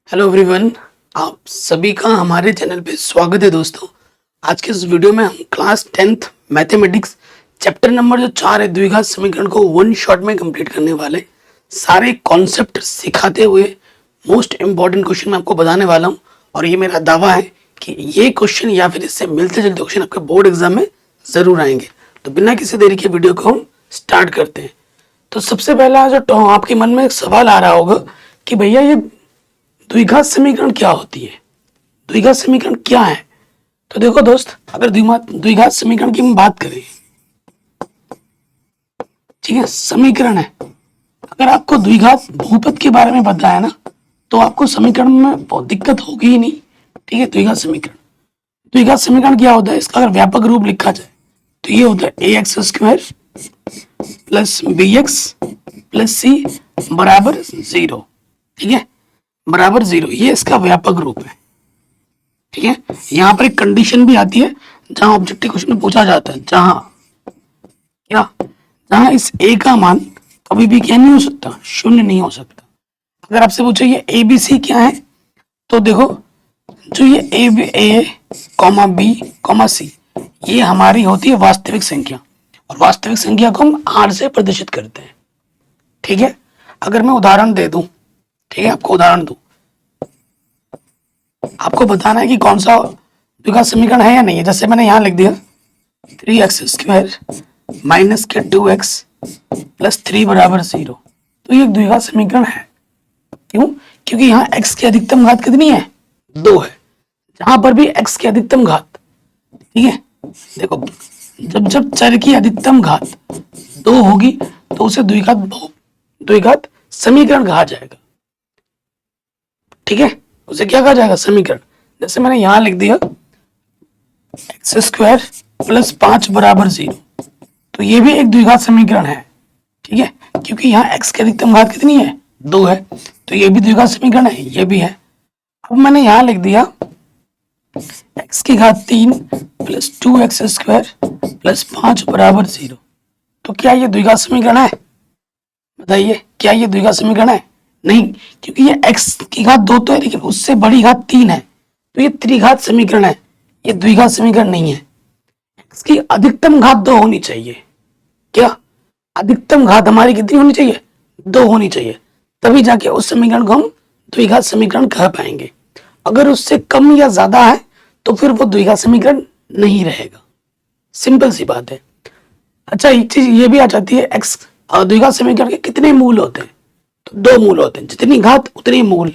Hello everyone, आप सभी का हमारे चैनल पे स्वागत है। दोस्तों, आज के इस वीडियो में हम class 10th mathematics chapter number जो 4 है द्विघात समीकरण को वन शॉट में कंप्लीट करने वाले सारे कॉन्सेप्ट सिखाते हुए मोस्ट इम्पॉर्टेंट क्वेश्चन मैं आपको बताने वाला हूँ। और ये मेरा दावा है कि ये क्वेश्चन या फिर इससे मिलते जुलते क्वेश्चन आपके बोर्ड एग्जाम में ज़रूर आएंगे। तो बिना किसी देरी के वीडियो को हम स्टार्ट करते हैं। तो सबसे पहला जो आपके मन में एक सवाल आ रहा होगा कि भैया ये द्विघात समीकरण क्या होती है, द्विघात समीकरण क्या है। तो देखो दोस्त, अगर द्विघात समीकरण की हम बात करें, ठीक है, समीकरण है। अगर आपको द्विघात बहुपद के बारे में पता है ना, तो आपको समीकरण में बहुत दिक्कत होगी ही नहीं। ठीक है, द्विघात समीकरण क्या होता है, इसका अगर व्यापक रूप लिखा जाए तो ये होता है ax² plus bx plus c बराबर 0। ठीक है, बराबर 0, ये इसका व्यापक रूप है। ठीक है, यहाँ पर एक कंडीशन भी आती है जहां ऑब्जेक्टिव क्वेश्चन में पूछा जाता है, जहां इस a का मान कभी भी क्या नहीं हो सकता, शून्य नहीं हो सकता। अगर आपसे पूछे ये ए बी सी क्या है, तो देखो जो ये ए कॉमा बी कॉमा सी, ये हमारी होती है वास्तविक संख्या, और वास्तविक संख्या को हम r से प्रदर्शित करते हैं। ठीक है, अगर मैं उदाहरण दे दूं, ठीक है, आपको उदाहरण दूं, आपको बताना है कि कौन सा द्विघात समीकरण है या नहीं है। जैसे मैंने यहाँ लिख दिया 3x² माइनस के 2x प्लस 3 बराबर 0, तो ये एक द्विघात समीकरण है। क्यों? क्योंकि यहाँ x की अधिकतम घात कितनी है, 2 है। जहां पर भी x की अधिकतम घात, ठीक है, देखो जब चर की अधिकतम घात 2 होगी तो उसे द्विघात समीकरण कहा जाएगा। ठीक है, उसे क्या कहा जाएगा, समीकरण। जैसे मैंने यहां लिख दिया x² प्लस 5 बराबर 0, तो ये भी एक द्विघात समीकरण है। ठीक है, क्योंकि यहाँ x की अधिकतम घात कितनी है, 2 है, तो ये भी द्विघात समीकरण है, ये भी है। अब मैंने यहां लिख दिया x की घात 3 प्लस 2x² प्लस 5 बराबर 0, तो क्या ये द्विघात समीकरण है? बताइए, क्या ये द्विघात समीकरण है? नहीं, क्योंकि ये x की घात 2 तो है, लेकिन उससे बड़ी घात 3 है, तो ये त्रिघात समीकरण है, ये द्विघात समीकरण नहीं है। x की अधिकतम घात 2 होनी चाहिए। क्या अधिकतम घात हमारी कितनी होनी चाहिए, 2 होनी चाहिए, तभी जाके उस समीकरण को हम द्विघात समीकरण कह पाएंगे। अगर उससे कम या ज्यादा है तो फिर वो द्विघात समीकरण नहीं रहेगा। सिंपल सी बात है। अच्छा, एक चीज ये भी आ जाती है, x द्विघात समीकरण के कितने मूल होते हैं, तो 2 मूल होते हैं, जितनी घात उतनी मूल।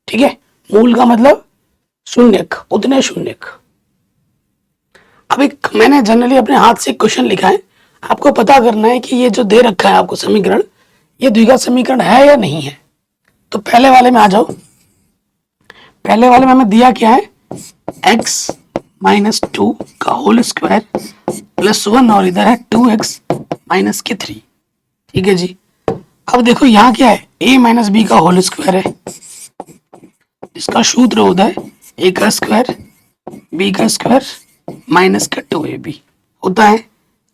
ठीक है, मूल का मतलब शून्यक, उतने शून्यक। अब एक मैंने जनरली अपने हाथ से क्वेश्चन लिखा है, आपको पता करना है कि ये जो दे रखा है आपको समीकरण, ये द्विघात समीकरण है या नहीं है। तो पहले वाले में आ जाओ। पहले वाले में हमें दिया क्या है, x माइनस 2 का होल स्क्वायर प्लस 1, और इधर है 2x माइनस के 3। ठीक है जी। अब देखो यहाँ क्या है, a माइनस बी का होल स्क्वायर है, इसका सूत्र होता है a का स्क्वायर b का स्क्वायर माइनस का 2ab होता है।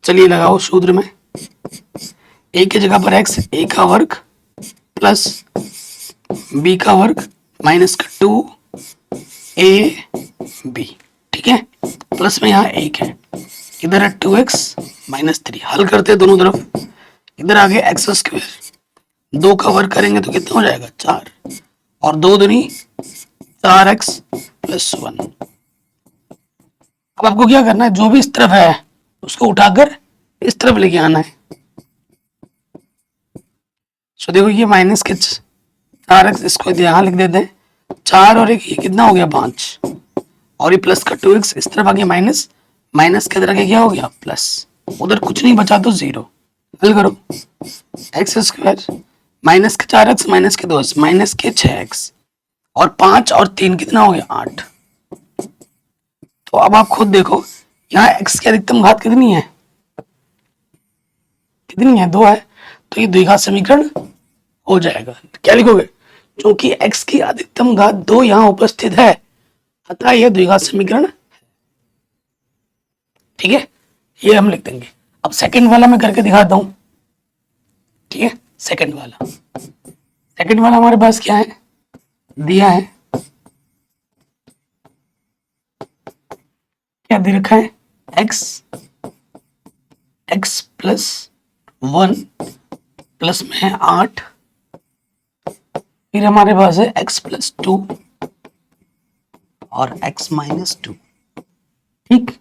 चलिए लगाओ सूत्र में, a की जगह पर x, a का वर्ग प्लस b का वर्ग माइनस का 2ab। ठीक है, प्लस में यहाँ 1 है, इधर है 2x माइनस 3। हल करते हैं दोनों तरफ, इधर आगे x², 2 का वर्ग करेंगे तो कितना हो जाएगा, 4, और 2 दूनी 4x प्लस 1। अब आपको क्या करना है, जो भी इस तरफ है उसको उठाकर इस तरफ लेके आना है। सो देखो ये माइनस के 4x, इसको यहाँ लिख देते हैं 4 और 1, ये कितना हो गया 5, और ये प्लस का 2x इस तरफ आ गया माइनस, माइनस के तरह क्या हो गया प्लस, उधर कुछ नहीं बचा तो 0। हल करो, x² माइनस के 4x माइनस के 2x माइनस के 6x, और 5 और 3 कितना हो गया 8। तो अब आप खुद देखो, यहाँ x की अधिकतम घात कितनी है, 2 है, तो ये द्विघात समीकरण हो जाएगा। क्या लिखोगे, क्योंकि x की अधिकतम घात 2 यहाँ उपस्थित है, अतः यह द्विघात समीकरण। ठीक है, ये हम लिख देंगे। अब सेकंड वाला मैं करके दिखाता हूं। ठीक है, सेकंड वाला हमारे पास क्या है, दिया है क्या दे रखा है, x प्लस 1 प्लस में है 8, फिर हमारे पास है x प्लस 2 और x माइनस 2। ठीक,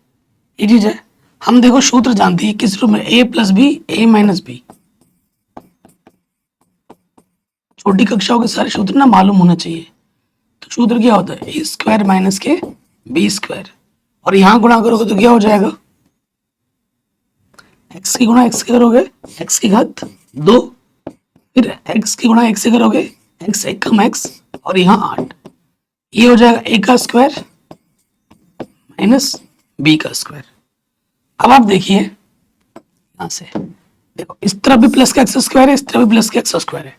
ये चीज है। हम देखो सूत्र जानते हैं किस रूप में, a plus B A minus B. छोटी कक्षाओं के सारे सूत्र ना मालूम होना चाहिए। तो सूत्र क्या होता है, ए स्क्वायर माइनस के बी स्क्वायर, और यहां गुणा करोगे तो क्या हो जाएगा, x की गुणा x से करोगे x की घात 2, फिर x की गुणा x से करोगे x एक कम x, और यहाँ 8, ये हो जाएगा a का स्क्वायर माइनस b का स्क्वायर। अब आप देखिए यहां से, देखो इस तरफ भी प्लस का एक्स स्क्वायर है, इस तरफ भी प्लस का एक्स स्क्वायर है।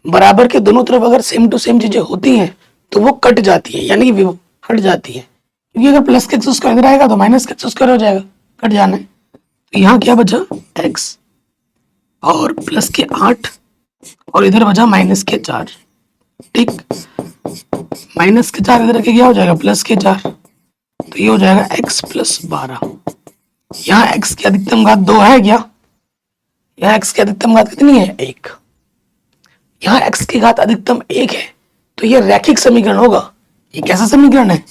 बराबर के दोनों तरफ अगर सेम टू सेम चीजें होती हैं तो वो कट जाती है, यानी कि हट जाती है, क्योंकि अगर प्लस का एक्स स्क्वायर इधर आएगा तो माइनस का एक्स स्क्वायर हो जाएगा, कट जाना है। तो यहाँ क्या बचा, एक्स और प्लस के 8 और इधर बचा माइनस के 4। ठीक, माइनस के 4 इधर रखे क्या हो जाएगा, प्लस के 4, तो ये हो जाएगा x प्लस 12। यहाँ x की अधिकतम घात 2 है क्या, यहाँ x की अधिकतम घात कितनी है, 1। यहाँ x की घात अधिकतम 1 है, तो ये रैखिक समीकरण होगा। ये कैसा समीकरण है,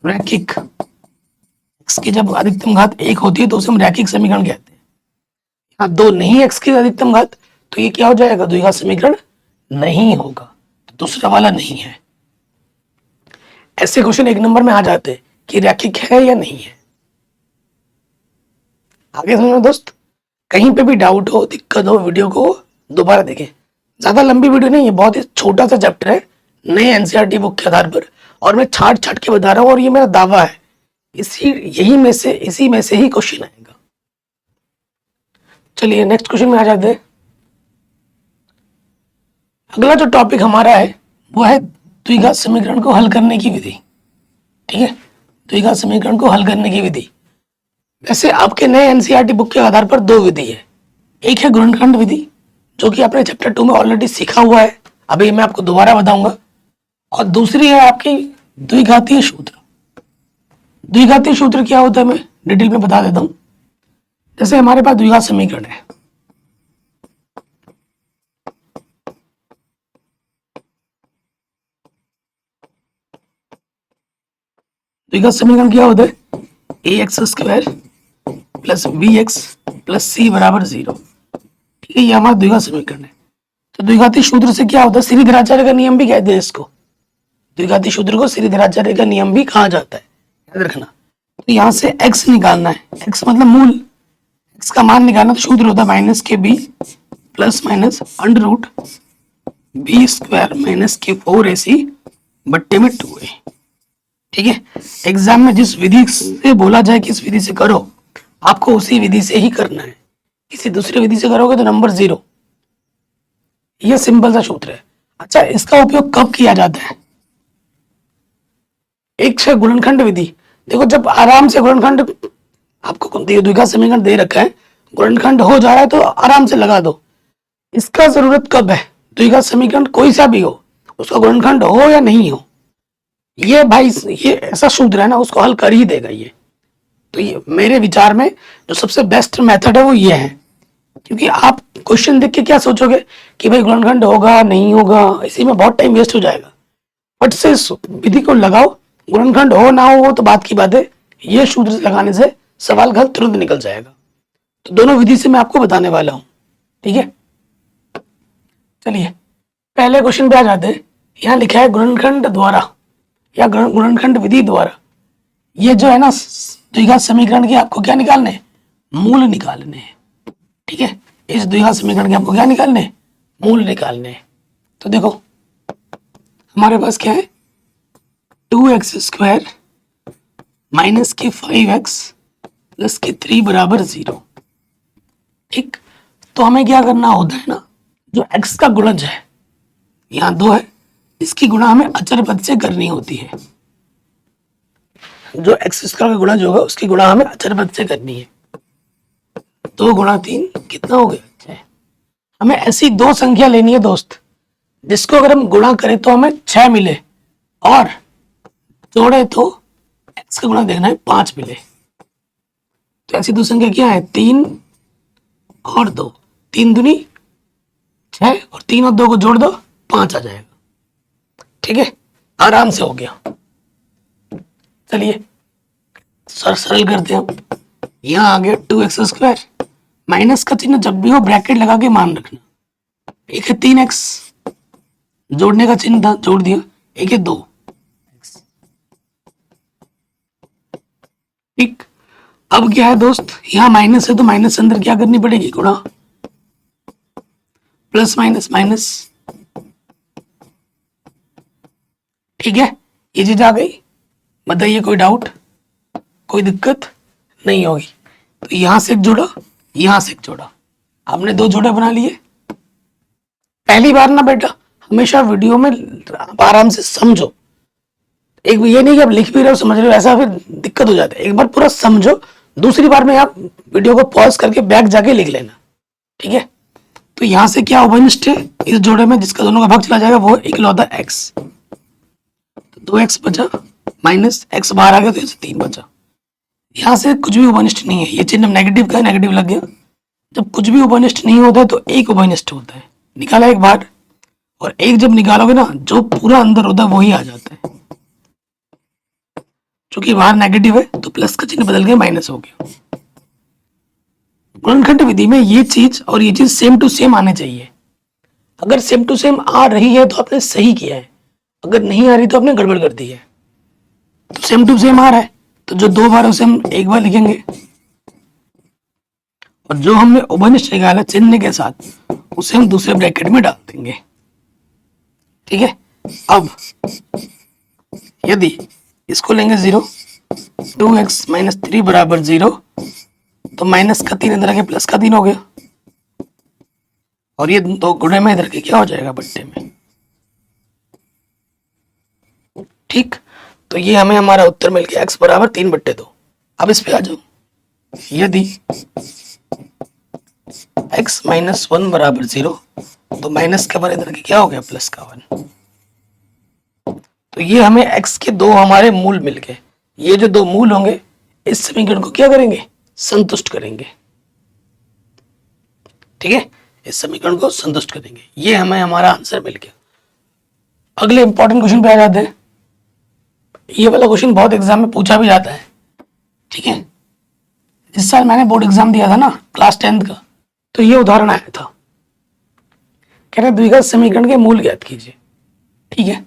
रैखिक। x की जब अधिकतम घात 1 होती है तो उसे हम रैखिक समीकरण कहते हैं। यहाँ 2 नहीं x की अधिकतम घात, तो ये क्या हो जाएगा, द्विघात समीकरण नहीं होगा, तो दूसरा वाला नहीं है। ऐसे क्वेश्चन 1 नंबर में आ जाते हैं कि रैखिक है या नहीं है। आगे समझो दोस्त, कहीं पे भी डाउट हो, दिक्कत हो, वीडियो को दोबारा देखें। ज्यादा लंबी वीडियो नहीं है, बहुत ही छोटा सा चैप्टर है नए एनसीईआरटी बुक के आधार पर, और मैं छाट छाट के बता रहा हूँ, और ये मेरा दावा है इसी में से ही क्वेश्चन आएगा। चलिए नेक्स्ट क्वेश्चन में आ जाते हैं। अगला जो टॉपिक हमारा है वो है द्विघात समीकरण को हल करने की विधि। ठीक है, द्विघात समीकरण को हल करने की विधि। वैसे आपके नए एनसीईआरटी बुक के आधार पर 2 विधि है। एक है गुणनखंड विधि, जो कि आपने चैप्टर 2 में ऑलरेडी सीखा हुआ है, अभी मैं आपको दोबारा बताऊंगा, और दूसरी है आपकी द्विघातीय सूत्र। द्विघातीय सूत्र क्या होता है मैं डिटेल में बता देता हूं। जैसे हमारे पास द्विघात समीकरण है, द्विघात समीकरण क्या होता है, A X square plus B X plus C बराबर 0। ठीक है, ये हमारा द्विघात समीकरण है। तो द्विघाती सूत्र से क्या होता है, श्रीधराचार्य का नियम भी कहते हैं इसको। द्विघाती सूत्र को श्रीधराचार्य का नियम भी कहा जाता है, याद रखना। तो यहाँ से x निकालना है, x मतलब मूल, x का मान निकालना। तो सूत्र होता है माइनस के B plus minus under root B square minus के 4ac बट्टे में 2a। ठीक है, एग्जाम में जिस विधि से बोला जाए कि इस विधि से करो, आपको उसी विधि से ही करना है। किसी दूसरी विधि से करोगे तो नंबर 0। यह सिंपल सा सूत्र है। अच्छा, इसका उपयोग कब किया जाता है, एक है गुणनखंड विधि। देखो जब आराम से गुणनखंड आपको द्विघात समीकरण दे रखा है, गुणनखंड हो जा रहा है तो आराम से लगा दो। इसका जरूरत कब है, द्विघात समीकरण कोई सा भी हो, उसका गुणनखंड हो या नहीं हो, ये भाई ये ऐसा सूत्र है ना, उसको हल कर ही देगा ये। तो ये मेरे विचार में जो सबसे बेस्ट मेथड है वो ये है, क्योंकि आप क्वेश्चन देख के क्या सोचोगे कि भाई गुणनखंड होगा नहीं होगा, इसी में बहुत टाइम वेस्ट हो जाएगा। फट से इस विधि को लगाओ, गुणनखंड हो ना हो वो तो बात की बात है, ये सूत्र लगाने से सवाल गलत तुरंत निकल जाएगा। तो दोनों विधि से मैं आपको बताने वाला हूं। ठीक है, चलिए पहले क्वेश्चन पे आ जाते हैं। यहाँ लिखा है गुणनखंड द्वारा या गुणनखंड विधि द्वारा, ये जो है ना द्विघात समीकरण के आपको क्या निकालने, मूल निकालने हैं। ठीक है, इस द्विघात समीकरण के आपको क्या निकालने, मूल निकालने हैं। तो देखो हमारे पास क्या है, 2x स्क्वायर माइनस के 5x प्लस के 3 बराबर 0। ठीक, तो हमें क्या करना होता है ना, जो x का गुणज है, यहाँ 2 है, इसकी गुणा हमें अचर पद से करनी होती है। जो x स्क्वायर का गुणज होगा उसकी गुणा हमें अचर पद से करनी है। 2 गुणा 3 कितना हो गया, 6। हमें ऐसी 2 संख्या लेनी है दोस्त, जिसको अगर हम गुणा करें तो हमें 6 मिले, और जोड़े तो x का गुणा देखना है 5 मिले। तो ऐसी दो संख्या क्या है, 3 और 2, 3 दूनी 6 और 3 और 2 को जोड़ दो 5 आ जाएगा। ठीक है, आराम से हो गया। चलिए सरल करते हैं हम। यहाँ आ गया 2x², माइनस का चिन्ह जब भी हो ब्रैकेट लगा के मान रखना। एक है 3x, जोड़ने का चिन्ह था, जोड़ दिया। एक है 2, ठीक। अब क्या है दोस्त, यहाँ माइनस है तो माइनस अंदर क्या करनी पड़ेगी, गुणा, प्लस माइनस माइनस। ठीक है, ये चीज आ गई। बताइए कोई डाउट, कोई दिक्कत नहीं होगी। तो यहां से एक जोड़ा, यहां से एक जोड़ा, आपने 2 जोड़े बना लिए। पहली बार ना बेटा, हमेशा वीडियो में आप आराम से समझो। एक ये नहीं कि आप लिख भी रहे हो समझ रहे हो, ऐसा फिर दिक्कत हो जाता है। एक बार पूरा समझो, दूसरी बार में आप वीडियो को पॉज करके बैक जाके लिख लेना। ठीक है, तो यहां से क्या उभयनिष्ठ है इस जोड़े में, जिसका दोनों का भाग चला जाएगा, वो इकलौता x। तो 2x बचा, माइनस x बाहर आ गया तो 3 बचा। यहां से कुछ भी उभयनिष्ठ नहीं है, ये चिन्ह नेगेटिव का नेगेटिव लग गया। जब कुछ भी उभयनिष्ठ नहीं होता है तो एक उभयनिष्ठ होता है, निकाला एक बार, और एक जब निकालोगे ना, जो पूरा अंदर होता है वही आ जाता है। चूंकि बाहर नेगेटिव है तो प्लस का चिन्ह बदल के माइनस हो गया। गुणनखंड विधि में ये चीज और ये चीज सेम टू सेम आने चाहिए। अगर सेम टू सेम आ रही है तो आपने सही किया है, अगर नहीं आ रही तो आपने गड़बड़ कर दी है। तो सेम टू सेम आ रहा है तो जो 2 बार उसे हम एक बार लिखेंगे, और जो हमने उभयनिष्ठ निकाला चिन्ह के साथ उसे हम दूसरे ब्रैकेट में डाल देंगे। ठीक है, अब यदि इसको लेंगे 0, 2x माइनस 3 बराबर 0, तो माइनस का 3 इधर के प्लस का 3 हो गया, और ये 2 गुणे में इधर के क्या हो जाएगा, बट्टे में। ठीक, तो ये हमें हमारा उत्तर मिल गया, x बराबर 3/2। अब इस पे आ जाओ, यदि x माइनस 1 बराबर 0, तो माइनस का 1 इधर के क्या हो गया, प्लस का 1। तो ये हमें x के 2 हमारे मूल मिल गए। ये जो 2 मूल होंगे इस समीकरण को क्या करेंगे, संतुष्ट करेंगे। ठीक है, इस समीकरण को संतुष्ट करेंगे। ये हमें हमारा आंसर मिल गया। अगले इंपॉर्टेंट क्वेश्चन पे आ जाते हैं। ये वाला क्वेश्चन बहुत एग्जाम में पूछा भी जाता है। ठीक है, इस साल मैंने बोर्ड एग्जाम दिया था ना क्लास 10th का, तो ये उदाहरण आया था। कह रहे द्विघात समीकरण के मूल ज्ञात कीजिए। ठीक है,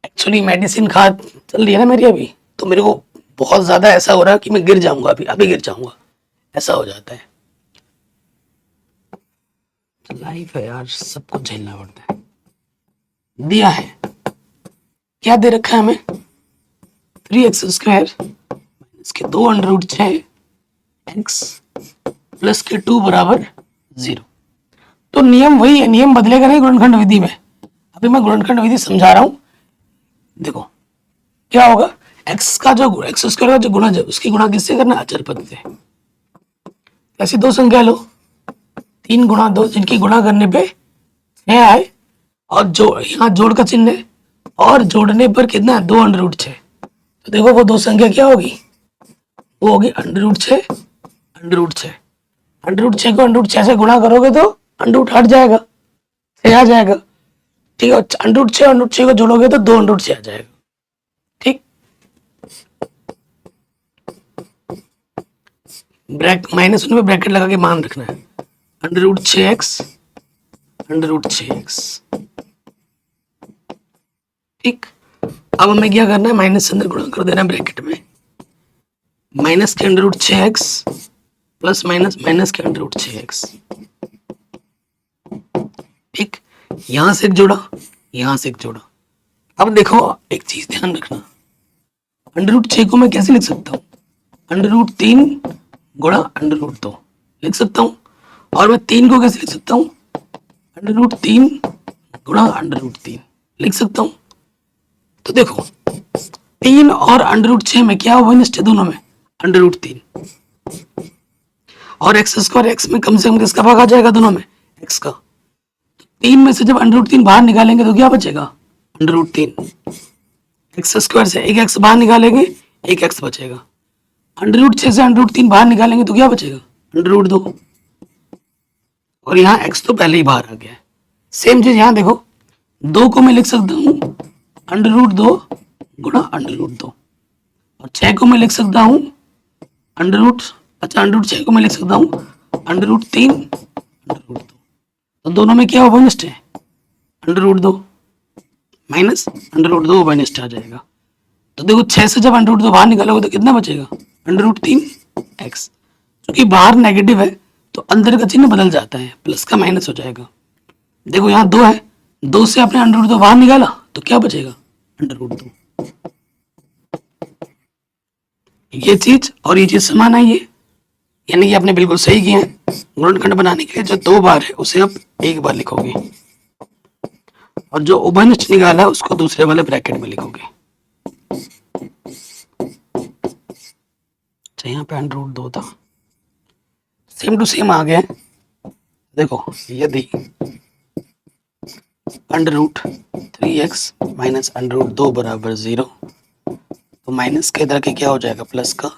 एक्चुअली मेडिसिन खा चल रही है ना मेरी अभी, तो मेरे को बहुत ज्यादा ऐसा हो रहा है कि मैं गिर जाऊंगा, अभी गिर जाऊंगा, ऐसा हो जाता है। लाइफ है यार, सब कुछ झेलना पड़ता है। दिया है, क्या दे रखा है हमें, 3x² माइनस के 2 अंडर रूट 6 x प्लस के 2 बराबर 0। तो नियम वही है, नियम बदलेगा नहीं गुणनखंड विधि में। अभी मैं गुणनखंड विधि समझा रहा हूं। देखो क्या होगा, x का जो x² का जो गुणा, उसकी गुणा किससे करना, अचर पद से। ऐसी 2 संख्या लो, 3 गुणा 2, जिनकी गुणा करने पे 6 आए, और जो यहाँ जोड़ का चिन्ह है, और जोड़ने पर कितना है, 2 अंडर रूट 6। तो देखो वो 2 संख्या क्या होगी, वो होगी under root 6 under root 6। Under root 6 को अंडर रूट 6 से गुणा करोगे तो अंडर रूट हट जाएगा, 6 आ जाएगा। ठीक है, अंडर रूट 6 को जोड़ोगे तो 2 अंडर रूट 6 आ जाएगा। ठीक, माइनस में ब्रैकेट लगा के मान रखना है, under root 6x under root 6x। ठीक, अब हमें क्या करना है, माइनस अंदर गुणा कर देना ब्रैकेट में, माइनस के under root 6x plus minus minus के अंडर रूट 6x। ठीक, यहां से एक जोड़ा, यहां से एक जोड़ा। अब देखो एक चीज ध्यान रखना, अंडर रूट 6 को मैं कैसे लिख सकता हूँ, अंडर रूट 3 गुणा अंडर रूट 2 लिख सकता हूँ, और मैं 3 को कैसे लिख सकता हूँ, अंडर रूट 3 गुणा अंडर रूट 3 लिख सकता हूँ। तो देखो 3 और अंडर रूट 6 में क्या उभयनिष्ठ है, दोनों में अंडर रूट 3, और x² x में कम से कम किसका भाग आ जाएगा, दोनों में x का। तो 3 में से जब अंडर रूट 3 बाहर निकालेंगे तो क्या बचेगा, अंडर रूट 3, एक्स स्क्वायर से एक एक्स बाहर निकालेंगे, एक एक्स बचेगा। अंडर रूट 6 से अंडर रूट 3 बाहर निकालेंगे तो क्या बचेगा? Under root 2। और यहाँ एक्स तो पहले ही बाहर आ गया है। सेम चीज यहाँ देखो, 2 को मैं लिख सकता हूँ अंडर रूट 2 गुणा अंडर रूट 2, और 6 को मैं लिख सकता हूँ अंडर रूट 6 को मैं लिख सकता हूँ अंडर रूट 3 अंडर रूट 2। तो दोनों में क्या ओवरनिस्ट है? Under root 2 minus under root 2 ओवरनिस्ट आ जाएगा। तो देखो 6 से जब अंडर रूट 2 बाहर निकालोगे तो कितना बचेगा? Under root 3 X. क्योंकि बाहर नेगेटिव है तो अंदर का चिन्ह बदल जाता है, प्लस का माइनस हो जाएगा। देखो यहाँ 2 है, 2 से आपने अंडर रूट 2 बाहर निकाला तो क्या बचेगा? Under root 2। ये चीज और ये चीज समान है, ये यानी कि आपने बिल्कुल सही किया है। गुणनखंड बनाने के लिए जो 2 बार है उसे आप एक बार लिखोगे, और जो उभयनिष्ठ निकाला है उसको दूसरे वाले ब्रैकेट में लिखोगे। अच्छा यहाँ पे अंडर रूट 2 था, सेम टू सेम आ गया। देखो यदि under root 3x minus under root 2 बराबर 0, तो माइनस के इधर के क्या हो जाएगा? प्लस का,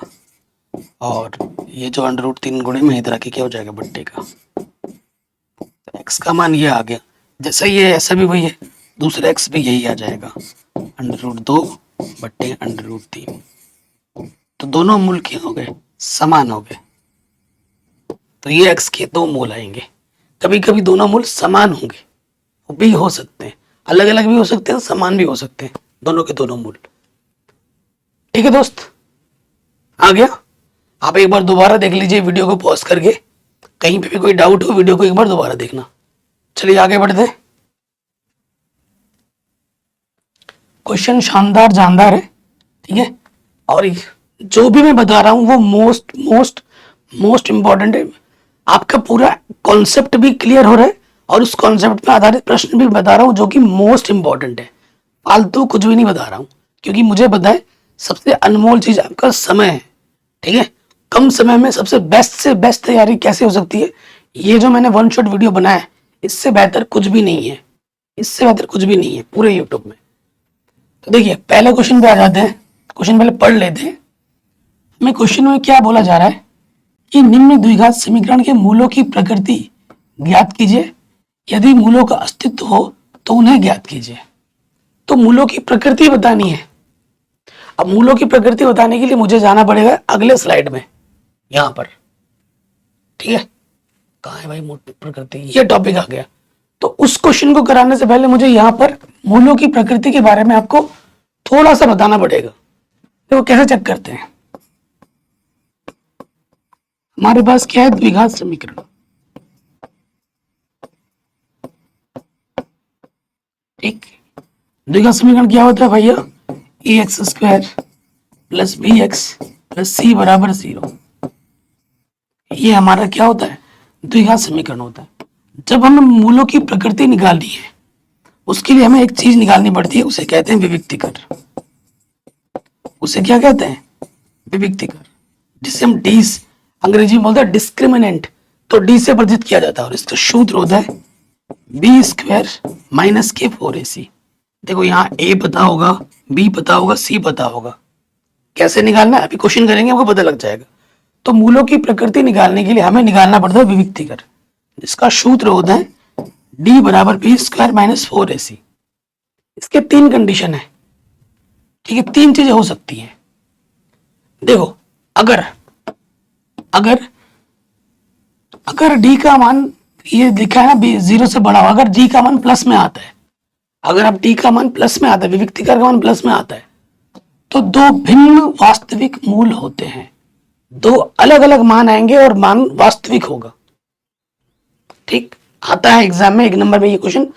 और ये जो अंडर रूट 3 गुणे में इधर के क्या हो जाएगा? बट्टे का। तो x का मान ये आ गया, जैसा ये ऐसा भी वही है, दूसरा x भी यही आ जाएगा, अंडर रूट 2 बट्टे अंडर रूट 3। तो दोनों मूल क्या हो गए? समान हो गए। तो ये x के 2 मूल आएंगे। कभी कभी दोनों मूल समान होंगे, भी हो सकते हैं, अलग अलग भी हो सकते हैं, समान भी हो सकते हैं, दोनों के दोनों मूल। ठीक है दोस्त, आ गया? आप एक बार दोबारा देख लीजिए वीडियो को पॉज करके, कहीं पे भी कोई डाउट हो वीडियो को एक बार दोबारा देखना। चलिए आगे बढ़ते हैं। क्वेश्चन शानदार जानदार है, ठीक है, और जो भी मैं बता रहा हूं वो मोस्ट मोस्ट मोस्ट इंपॉर्टेंट है। आपका पूरा कॉन्सेप्ट भी क्लियर हो रहा है और उस कॉन्सेप्ट पे आधारित प्रश्न भी बता रहा हूं जो कि मोस्ट इंपॉर्टेंट है। फालतू कुछ भी नहीं बता रहा हूं, क्योंकि मुझे पता है सबसे अनमोल चीज आपका समय है। ठीक है, कम समय में सबसे बेस्ट से बेस्ट तैयारी कैसे हो सकती है, ये जो मैंने वन शॉट वीडियो बनाया है इससे बेहतर कुछ भी नहीं है, इससे बेहतर कुछ भी नहीं है पूरे यूट्यूब में। तो देखिए पहले क्वेश्चन पे आ जाते हैं, क्वेश्चन पहले पढ़ लेते हैं। हमें क्वेश्चन में क्या बोला जा रहा है कि निम्न द्विघात समीकरण के मूलों की प्रकृति ज्ञात कीजिए, यदि मूलों का अस्तित्व हो तो उन्हें ज्ञात कीजिए। तो मूलों की प्रकृति बतानी है। अब मूलों की प्रकृति बताने के लिए मुझे जाना पड़ेगा अगले स्लाइड में, यहां पर। ठीक है, कहाँ है भाई प्रकृति, ये टॉपिक आ गया। तो उस क्वेश्चन को कराने से पहले मुझे यहां पर मूलों की प्रकृति के बारे में आपको थोड़ा सा बताना पड़ेगा। तो कैसे चेक करते हैं? हमारे पास क्या है? द्विघात समीकरण। ठीक, द्विघात समीकरण क्या होता है भैया? A X square plus B X plus C बराबर 0। ये हमारा क्या होता है? द्विघात समीकरण होता है। जब हमें मूलों की प्रकृति निकालनी है उसके लिए हमें एक चीज निकालनी पड़ती है, उसे कहते हैं विविक्तिकर। उसे क्या कहते हैं? विविक्तिकर, जिसे हम डी अंग्रेजी में बोलते हैं डिस्क्रिमिनेंट। तो डी से वर्जित किया जाता है और इसका सूत्र होता है बी स्क्वायर माइनस के 4ac। देखो यहाँ ए पता होगा, बी पता होगा, सी पता होगा। कैसे निकालना है अभी क्वेश्चन करेंगे, आपको पता लग जाएगा। तो मूलों की प्रकृति निकालने के लिए हमें निकालना पड़ता है विविक्तिकर, जिसका सूत्र होता है डी बराबर बी स्क्वायर माइनस 4ac। इसके 3 कंडीशन है। ठीक है, 3 चीजें हो सकती हैं। देखो अगर अगर अगर डी का मान, ये लिखा है ना 0 से बड़ा हो, अगर डी का मान प्लस में आता है, अगर अब डी का मान प्लस में आता है, विविक्तिकर का मान प्लस में आता है, तो 2 भिन्न वास्तविक मूल होते हैं। 2 अलग अलग मान आएंगे और मान वास्तविक होगा। ठीक, आता है एग्जाम में 1 नंबर में ये क्वेश्चन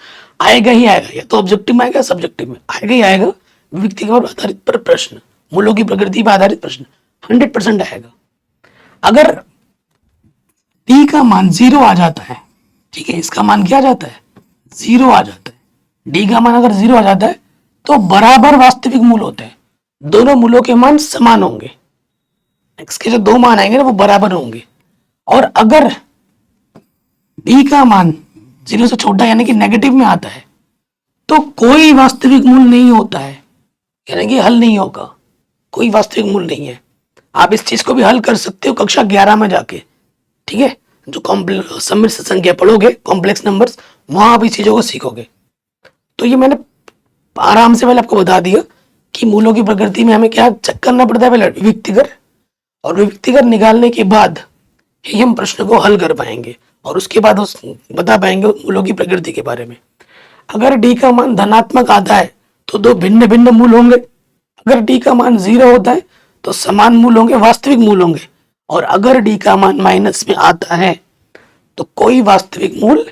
आएगा ही आएगा, या तो ऑब्जेक्टिव में आएगा, सब्जेक्टिव में आएगा ही आएगा। विविक्तिकर पर आधारित पर प्रश्न, मूलों की प्रकृति पर आधारित प्रश्न 100% आएगा। अगर डी का मान 0 आ जाता है, ठीक है, इसका मान क्या आ जाता है? 0 आ जाता है। डी का मान अगर 0 आ जाता है तो बराबर वास्तविक मूल होते हैं, दोनों मूलों के मान समान होंगे। एक्स के जो 2 मान आएंगे ना वो बराबर होंगे। और अगर डी का मान 0 से छोटा यानी कि नेगेटिव में आता है तो कोई वास्तविक मूल नहीं होता है। यानी कि हल नहीं होगा, कोई वास्तविक मूल नहीं है। आप इस चीज को भी हल कर सकते हो कक्षा 11 में जाके, ठीक है, जो कॉम्प्लेक्स सम्मिश्र संख्या पढ़ोगे, कॉम्प्लेक्स नंबर्स, वहां आप इस चीजों को सीखोगे। तो ये मैंने आराम से पहले आपको बता दिया कि मूलों की प्रकृति में हमें क्या चेक करना पड़ता है, पहले विविक्तिकर, और विविक्तिकर निकालने के बाद ही हम प्रश्न को हल कर पाएंगे, और उसके बाद उस बता पाएंगे मूलों की प्रकृति के बारे में। अगर डी का मान धनात्मक आता है तो दो भिन्न भिन्न मूल होंगे, अगर डी का मान 0 होता है तो समान मूल होंगे, वास्तविक मूल होंगे, और अगर डी का मान माइनस में आता है तो कोई वास्तविक मूल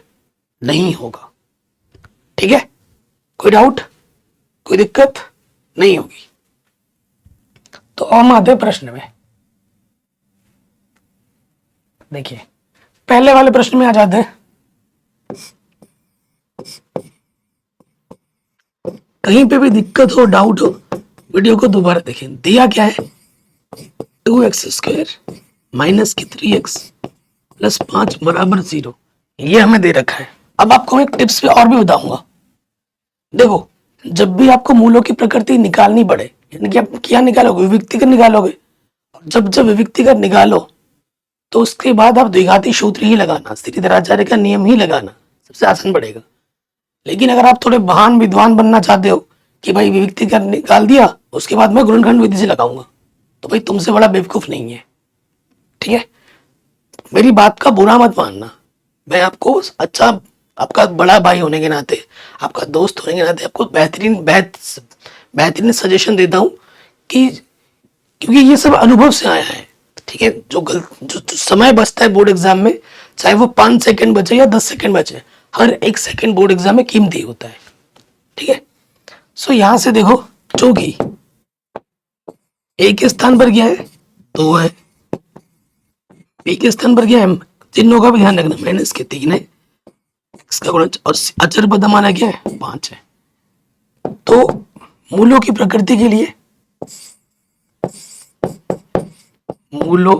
नहीं होगा। ठीक है, कोई डाउट, कोई दिक्कत नहीं होगी। तो हम आते प्रश्न में। देखिए पहले वाले प्रश्न में आ जाते हैं। कहीं पे भी दिक्कत हो, डाउट हो, वीडियो को दोबारा देखें। दिया क्या है, 2x² माइनस की 3x प्लस 5 बराबर 0, ये हमें दे रखा है। अब आपको एक टिप्स पे और भी बताऊंगा। देखो जब भी आपको मूलों की प्रकृति निकालनी पड़े, यानी कि आप क्या निकालोगे, विविक्तिकर निकालोगे, जब जब विविक्तिकर निकालो तो उसके बाद आप द्विघाती सूत्र ही लगाना, श्रीधराचार्य का नियम ही लगाना, सबसे आसान पड़ेगा। लेकिन अगर आप थोड़े महान विद्वान बनना चाहते हो कि भाई विविक्तिकर निकाल दिया उसके बाद मैं गुणनखंड विधि से लगाऊंगा, तो भाई तुमसे बड़ा बेवकूफ नहीं है। ठीक है, मेरी बात का बुरा मत मानना, मैं आपको अच्छा, आपका बड़ा भाई होने के नाते, आपका दोस्त होने के नाते आपको बेहतरीन सजेशन देता हूँ कि क्योंकि ये सब अनुभव से आया है। ठीक है, जो समय बचता है बोर्ड एग्जाम में, चाहे वो 5 सेकंड बचे या 10 सेकंड बचे, हर एक सेकंड बोर्ड एग्जाम में कीमती होता है। ठीक है, सो यहां से देखो, चूंकि ए के स्थान पर क्या है, 2 है, बी के स्थान पर क्या है, चिन्हों का भी ध्यान रखना, माइनस के 3 है, एक्स का गुणज, और अचर पद हमारा क्या है, 5 है। तो मूलों की प्रकृति के लिए, मूलों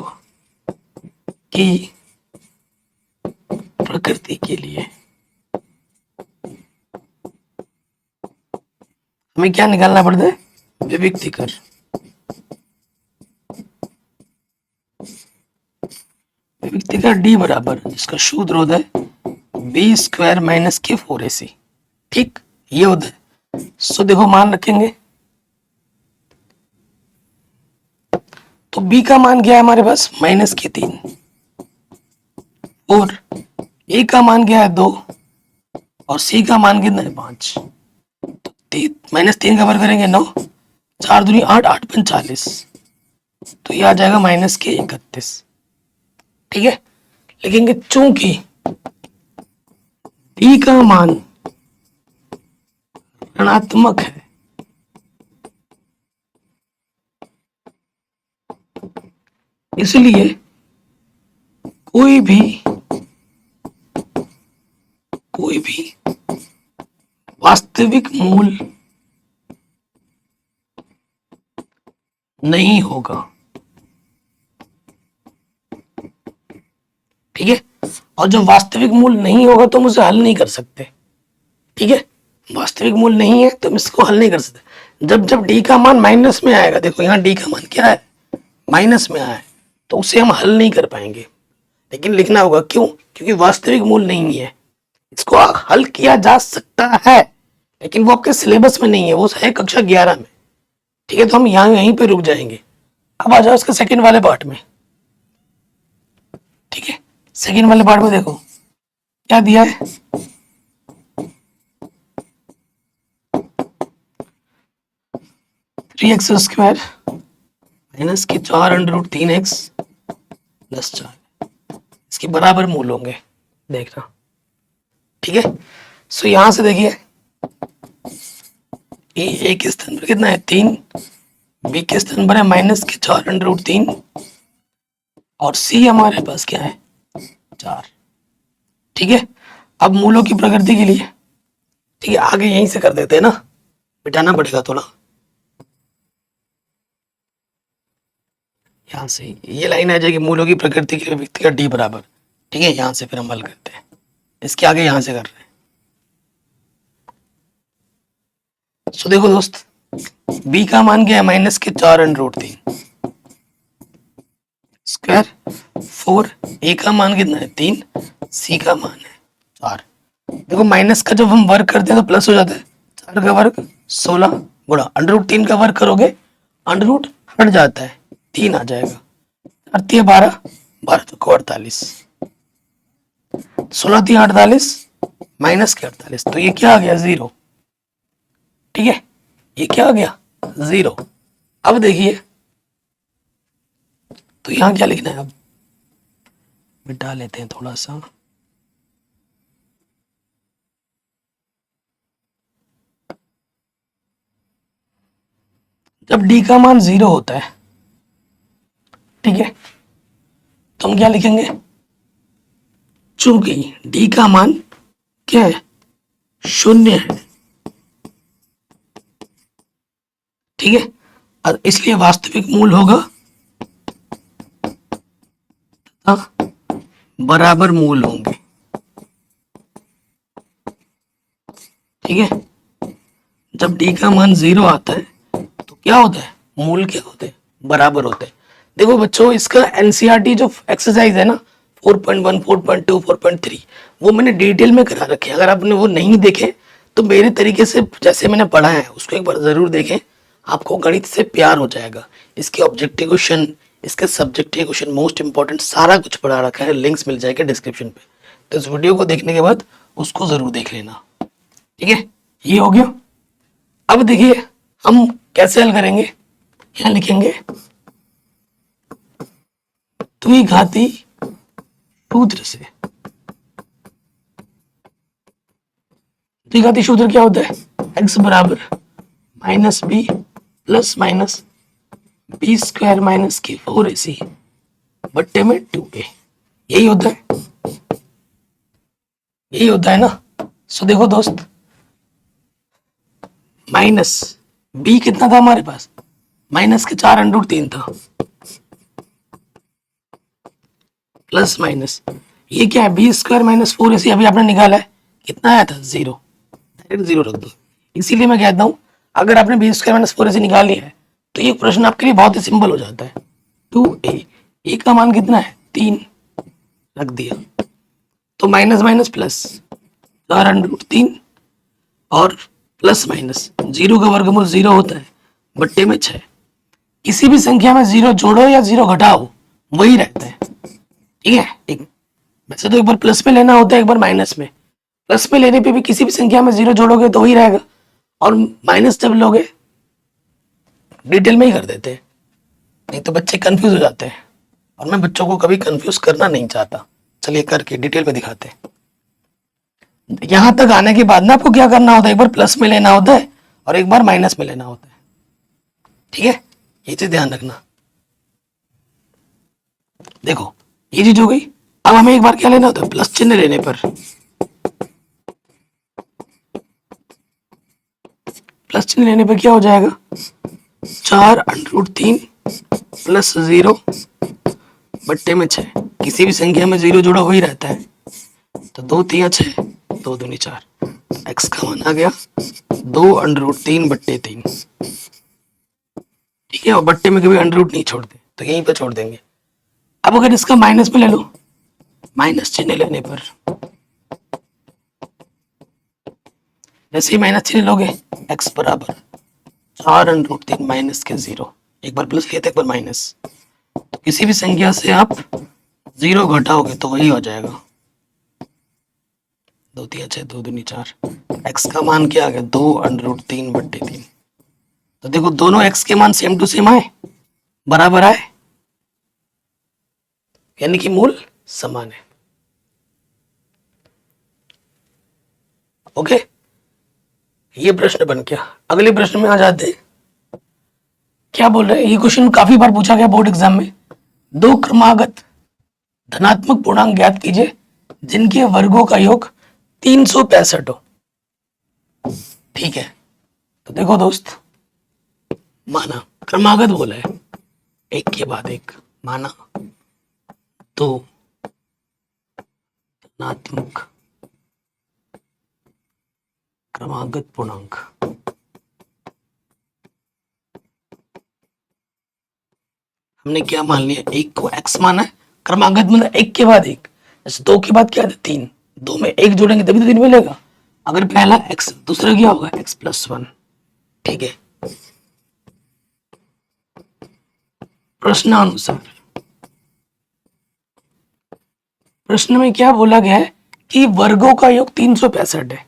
की प्रकृति के लिए हमें क्या निकालना पड़ता है, विविक्तिकर। विविक्तिकर डी बराबर, जिसका सूत्र होता है b² माइनस के 4ac। ठीक, ये होता है। सो देखो मान रखेंगे, तो b का मान क्या है हमारे पास, माइनस के 3, और a का मान क्या है 2, और c का मान कितना है 5। -3 का वर्ग करेंगे 9, 4 दूनी 8, 8 पंच 40, तो ये आ जाएगा माइनस के 31। ठीक है, लिखेंगे चूंकि d का मान ऋणात्मक है, इसलिए कोई भी वास्तविक मूल नहीं होगा। ठीक है, और जब वास्तविक मूल नहीं होगा तो हम उसे हल नहीं कर सकते। ठीक है, वास्तविक मूल नहीं है तो हम इसको हल नहीं कर सकते। जब जब डी का मान माइनस में आएगा, देखो यहाँ डी का मान क्या है, माइनस में आया है, तो उसे हम हल नहीं कर पाएंगे। लेकिन लिखना होगा, क्यों, क्योंकि वास्तविक मूल नहीं है। इसको हल किया जा सकता है लेकिन वो आपके सिलेबस में नहीं है, वो है कक्षा 11 में। ठीक है, तो हम यहाँ यहीं पे रुक जाएंगे। अब आ जाओ इसके सेकंड वाले पार्ट में। ठीक है, सेकंड वाले पार्ट में देखो क्या दिया है, थ्री एक्स स्क्वायर माइनस के 4√3x प्लस 4, इसके बराबर मूल होंगे, देखना। ठीक है, सो यहां से देखिए ए के स्थान पर कितना है 3, बी के स्थान पर है माइनस के 4√3, और सी हमारे पास क्या है 4। ठीक है, अब मूलों की प्रकृति के लिए, ठीक है, आगे यहीं से कर देते हैं ना, मिटाना पड़ेगा थोड़ा। यहां से ये लाइन आ जाएगी, मूलों की प्रकृति के लिए व्यक्ति का डी बराबर। ठीक है, यहां से फिर हम हल करते हैं, इसके आगे यहां से कर रहे हैं। सो देखो दोस्त, बी का मान क्या है, माइनस के 4√3 स्क्वायर 4, ए का मान कितना है 3, सी का मान है 4। देखो माइनस का जब हम वर्क करते हैं तो प्लस हो जाता है, 4 का वर्ग 16 गुणा √3 का वर्ग करोगे अंडर रूट हट जाता है, 3 आ जाएगा, 4 12, 12 तो 48, 16 3 48 माइनस के 48, तो ये क्या आ गया 0। ठीक है, ये क्या आ गया 0। अब देखिए तो यहाँ क्या लिखना है, अब मिटा लेते हैं थोड़ा सा। जब d का मान 0 होता है, ठीक है, तो हम क्या लिखेंगे, चूंकि d का मान क्या है, 0 है, ठीक है, और इसलिए वास्तविक मूल होगा तथा बराबर मूल होंगे। ठीक है, जब d का मान 0 आता है तो क्या होता है, मूल क्या होते हैं, बराबर होते हैं। देखो बच्चों, इसका एनसीईआरटी जो एक्सरसाइज है ना 4.1 4.2 4.3 वो मैंने डिटेल में करा रखे हैं। अगर आपने वो नहीं देखे तो मेरे तरीके से जैसे मैंने पढ़ा है उसको एक बार जरूर देखें, आपको गणित से प्यार हो जाएगा। इसके ऑब्जेक्टिव क्वेश्चन, इसके सब्जेक्टिव क्वेश्चन, मोस्ट इंपॉर्टेंट सारा कुछ पढ़ा रखा है, लिंक्स मिल जाएगा डिस्क्रिप्शन पे। तो इस वीडियो को देखने के बाद उसको जरूर देख लेना। ठीक है, ये हो गया। अब देखिए हम कैसे हल करेंगे, यहाँ लिखेंगे द्विघाती सूत्र से। द्विघाती सूत्र क्या होता है, x बराबर minus B plus minus B square minus के 4ac बट्टे में 2a, यही होता है, यही होता है ना। सो देखो दोस्त, माइनस बी कितना था हमारे पास, माइनस के 4√3 था, प्लस माइनस ये क्या है, बी स्क्वायर माइनस 4ac अभी आपने निकाला है, कितना आया था 0, डायरेक्ट 0 रख दो। इसीलिए मैं कहता हूं अगर आपने बी स्क्वायर माइनस 4ac निकाल लिया है तो ये प्रश्न आपके लिए बहुत ही सिंपल हो जाता है। 2a, ए का मान कितना है 3, रख दिया, तो माइनस माइनस प्लस 4√3 और प्लस माइनस 0 का वर्गमूल 0 होता है, बट्टे में 6। किसी भी संख्या में 0 जोड़ो या 0 घटाओ वही रहता है। ठीक है, एक वैसे तो एक बार प्लस में लेना होता है, एक बार माइनस में। प्लस में लेने पे भी किसी भी संख्या में 0 जोड़ोगे तो वही रहेगा, और माइनस जब लोगे डिटेल में ही कर देते हैं, नहीं तो बच्चे कंफ्यूज हो जाते हैं, और मैं बच्चों को कभी कंफ्यूज करना नहीं चाहता। चलिए करके डिटेल में दिखाते हैं। यहां तक आने के बाद ना आपको क्या करना होता है, एक बार प्लस में लेना होता है और एक बार माइनस में लेना होता है। ठीक है, ये चीज ध्यान रखना। देखो ये चीज हो गई। अब हमें एक बार क्या लेना होता है, प्लस चिन्ह लेने पर प्लस चिन्ह लेने पर क्या हो जाएगा, 4√3 प्लस 0 बट्टे में 6। किसी भी संख्या में 0 जुड़ा हो ही रहता है, तो 2 3 6, 2 दूनी 4, एक्स का मान आ गया 2√3 बट्टे 3। ठीक है, और बट्टे में कभी अंडर नहीं छोड़ते तो यहीं पे छोड़ देंगे। अब अगर इसका माइनस में ले लो, माइनस चिन्ह लेने पर जैसे ही माइनस चिन्ह लोगे, एक्स बराबर 4√3 माइनस के 0, एक बार प्लस लिया था एक बार माइनस, तो किसी भी संख्या से आप 0 घटाओगे तो वही हो जाएगा, 2 3 6, 2 दूनी 4, एक्स का मान क्या आ गया 2√3 बट्टे 3। तो देखो दोनों एक्स के मान सेम टू सेम आए, बराबर आए, यानी कि मूल समान है। ओके, ये प्रश्न बन गया। अगले प्रश्न में आ जाते हैं। क्या बोल रहे हैं, ये क्वेश्चन काफी बार पूछा गया बोर्ड एग्जाम में। दो क्रमागत धनात्मक पूर्णांक ज्ञात कीजिए जिनके वर्गों का योग 365 हो। ठीक है, तो देखो दोस्त, माना क्रमागत बोला है, एक के बाद एक, माना दो धनात्मक क्रमागत पूर्णांक, हमने क्या मान लिया, एक को x माना है, क्रमागत मतलब एक के बाद एक, जैसे दो के बाद क्या है, तीन, दो में एक जोड़ेंगे तभी तो तीन मिलेगा। अगर पहला x, दूसरा क्या होगा x+1। ठीक है, प्रश्नानुसार प्रश्न में क्या बोला गया है कि वर्गों का योग 365 है।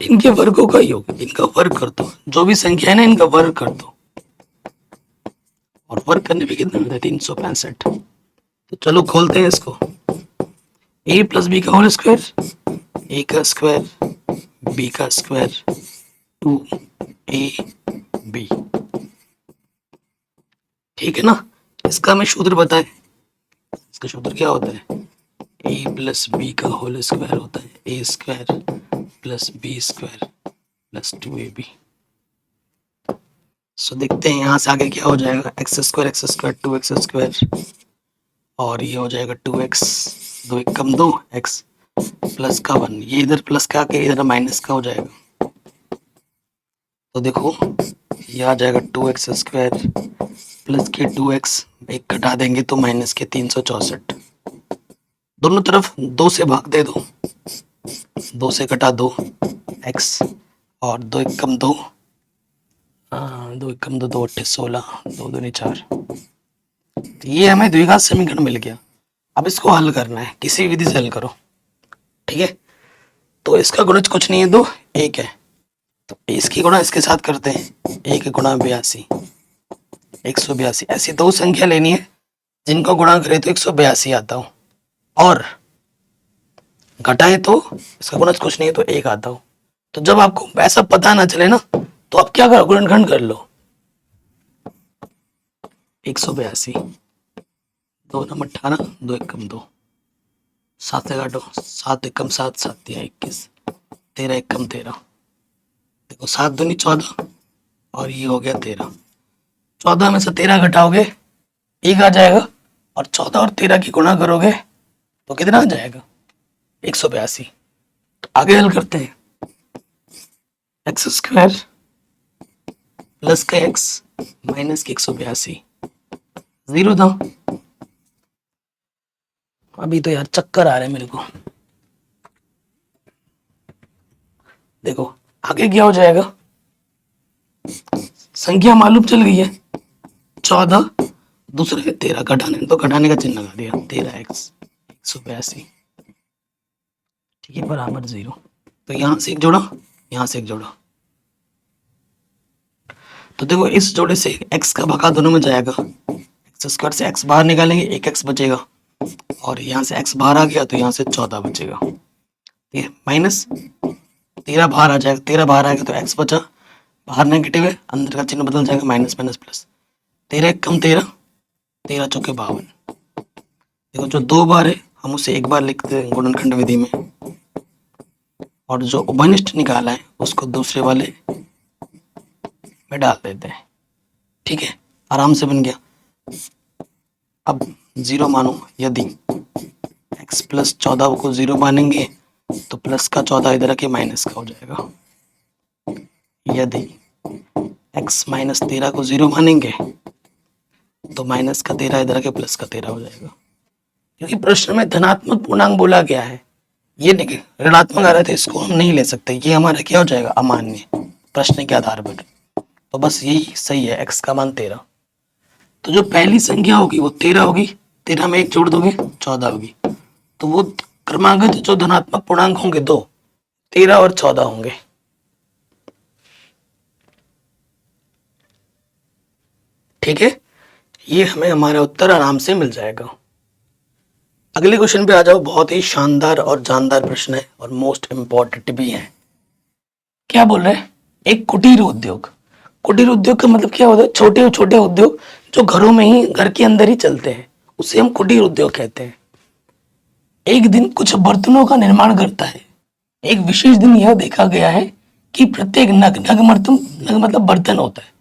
इनके वर्गों का योग, इनका वर्ग कर दो, जो भी संख्या है ना इनका वर्ग कर दो, और वर्ग करने पे कितना मिलता है 365। तो चलो खोलते हैं इसको, a+b का होल स्क्वायर, a का स्क्वायर b का स्क्वायर 2ab। ठीक है ना, इसका हमें सूत्र बताएं, इसका सूत्र क्या होता है, a+b का होल स्क्वायर होता है a² + b² + 2ab। सो देखते हैं यहाँ से आगे क्या हो जाएगा, x² 2x², और ये हो जाएगा 2x, 2 एक कम 2, x प्लस का 1, ये इधर प्लस का आके इधर माइनस का हो जाएगा। तो देखो ये आ जाएगा 2x² प्लस के 2x, एक घटा देंगे तो माइनस के 364। दोनों तरफ 2 से भाग दे दो, 2 से घटा 2 x, और 2 एक कम 2, 2 एक कम 2, 2 8 16, 2 दूनी 4। तो ये हमें द्विघात समीकरण मिल गया। अब इसको हल करना है, किसी विधि से हल करो। ठीक है, तो इसका गुणज कुछ नहीं है, 2 1 है, तो इसकी गुणा इसके साथ करते हैं, 1 गुणा 82 182। ऐसी दो संख्या लेनी है जिनका गुणा करें तो 182 आता हो, और घटाए तो इसका गुणज कुछ नहीं है तो 1 आता हो। तो जब आपको ऐसा पता ना चले ना, तो आप क्या करो, गुणनखंड कर लो, 182 2 नम 18, 2 एक कम 2, 7 से काटो, 7 एक कम 7, 7 या 21, 13 एक कम 13, देखो 7 दूनी 14, और ये हो गया 13। 14 में से 13 घटाओगे 1 आ जाएगा, और 14 और 13 की गुणा करोगे तो कितना आ जाएगा, 182। तो आगे हल करते हैं, x² प्लस का x माइनस के 182, 0 था। अभी तो यार चक्कर आ रहे हैं मेरे को। देखो आगे क्या हो जाएगा, संख्या मालूम चल गई है, 14 दूसरे 13 घटाने, तो घटाने का चिन्ह लगा दिया, 13x 182। ठीक है, बराबर 0। तो यहां से एक जोड़ा, यहां से एक जोड़ा, तो देखो इस जोड़े से x का भागा दोनों में जाएगा, x² से x बाहर निकालेंगे, 1x बचेगा, और यहाँ से x बाहर आ गया तो यहाँ से 14 बचेगा। ठीक है, माइनस 13 बाहर आ जाएगा, 13 बाहर आएगा तो x बचा, बाहर नेगेटिव है, अंदर का चिन्ह बदल जाएगा, माइनस माइनस प्लस, 13 एक कम 13, 13 चौके 52। देखो जो 2 बार है हम उसे एक बार लिखते हैं गुणनखंड विधि में, और जो उभयनिष्ठ निकाला है उसको दूसरे वाले में डाल देते हैं। ठीक है, आराम से बन गया। अब 0 मानो, यदि x + 14 को 0 मानेंगे तो प्लस का 14 इधर आके माइनस का हो जाएगा। यदि x - 13 को 0 मानेंगे तो माइनस का 13 इधर आके प्लस का 13 हो जाएगा। क्योंकि प्रश्न में धनात्मक पूर्णांक बोला गया है, ये देखिए ऋणात्मक आ रहा था, इसको हम नहीं ले सकते, ये हमारा क्या हो जाएगा, अमान्य प्रश्न के आधार पर। तो बस यही सही है, x का मान 13। तो जो पहली संख्या होगी वो 13 होगी, 13 में 1 जोड़ दोगे 14 होगी, तो वो क्रमागत जो धनात्मक पूर्णांक होंगे 2, 13 और 14 होंगे। ठीक है, ये हमें हमारा उत्तर आराम से मिल जाएगा। अगले क्वेश्चन पे आ जाओ, बहुत ही शानदार और जानदार प्रश्न है और मोस्ट इंपॉर्टेंट भी है। क्या बोल रहे हैं, एक कुटीर उद्योग। कुटीर उद्योग का मतलब क्या होता है, छोटे छोटे उद्योग जो घरों में ही, घर के अंदर ही चलते हैं, उसे हम कुटीर उद्योग कहते हैं। एक दिन कुछ बर्तनों का निर्माण करता है। एक विशेष दिन यह देखा गया है कि प्रत्येक नग मतलब बर्तन होता है,